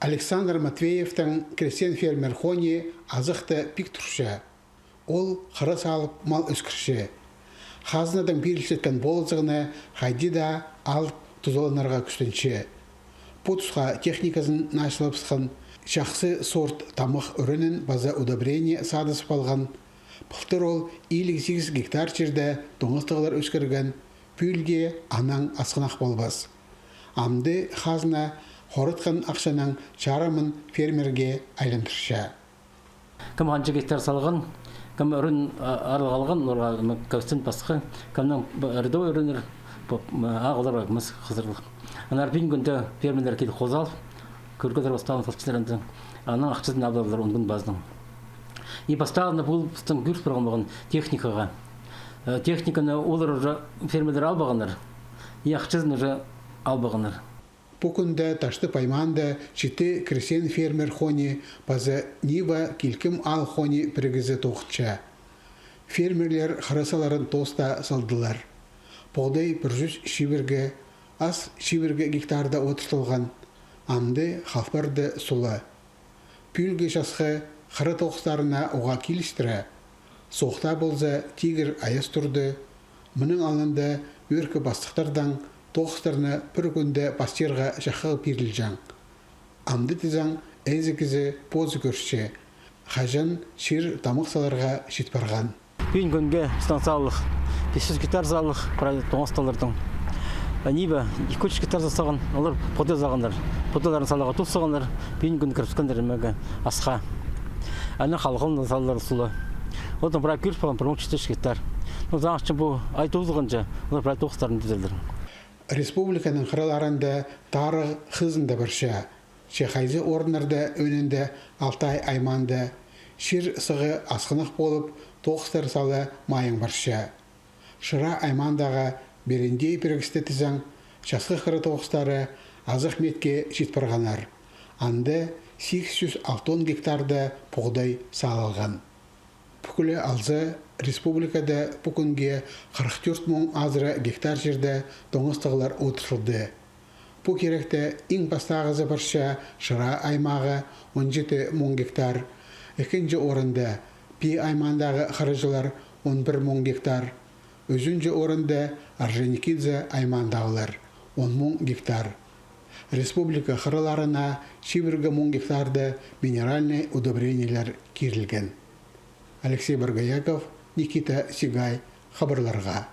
Александр Матвеевтің крестьян фермер хоне азықты пик тұршы. Ол қыры салып мал өскірші. Хазынадан берілшеткен болызығыны хайди да алып тұзаланарға күстінші. Потусқа техникасын нашылып сықын, жақсы сорт тамық үрінін база удобрение садысып алған. Бұқтыр ол 58 гектар жерді доңыстығылар өскірген, пүлге анаң асқынақ болбас. Амды хазына хорытқан ақшаның жарымын фермерге айландырша. Кім қанша гектар салған, кім үрін арылға алған, оларға көстен басқа, кімнің үрді өрінер, ағылар мұз қызырлық. Анар бейін күнде фермерлер келі қозал, көргедер бастауын салтшыларында, аның ақшасын абдалар оңдың баздың. И бастағында бұл бұстың күрс бұрғанбаған техникаға. Техниканы олар уже фермерлер албағанар, и ақшасын уже албағанар. Бұкында ташты пайманда читы крестьян фермер хоне база нива килкім ал хоне біргізі тоқытша. Фермерлер қырасаларын тоста салдылар. Бұғдай 100 шибірге, аз шибірге гектарда отыртылған, амды халфарды сұлы. Пүлге жасқы қыры тоқыстарына оға келістірі. Соқта болза тигір аяс тұрды. Мұның алында өркі бастықтардан тоқыстарына бір күнде пастерға жаққа берілжан. Амды тізан әзікізі позы көрші. Қажан шер тамықсаларға жетпарған. Бейін күнге станциялық, 500 гектар залық тоңысталардың. Небі 200 гектар застаған, олар поте зағандар. Потеларын салаға тұл сағандар, бейін күн кіріскендер мәгі асқа. Әні қалғын салалары сұлы. Одан бұра көріс болған 1400 гектар. Заң үшін бұл айты ұзығынша, олар бұра тоқыстарын дүзелдір. Республиканың қыраларында тарығы қызында бірші. Шехайзы орынырда өнінде Алтай айманды. Шир сығы асқынық болып, тоқыстар салы майың бірші. Шыра аймандағы берендей біргісті тізің, жасқы қыры тоқыстары азық метке жетпірғанар. Анды 860 гектарды бұғдай салылған. Бүкілі алзы республикада бүкінге 44 мың азыры гектар жерді доңыстығылар отырылды. Бұл керекті ең бастағызы бірші Шыра аймағы 17 мың гектар, екінші орында Пи аймандағы қырыжылар 11 мың гектар, өзінші орында Орджоникидзе аймандағылар 10 мың гектар. Республика қырыларына 7 мың гектарды минеральный удобрениялар керілген. Алексей Баргаяков, Никита Сигай, хабарларға.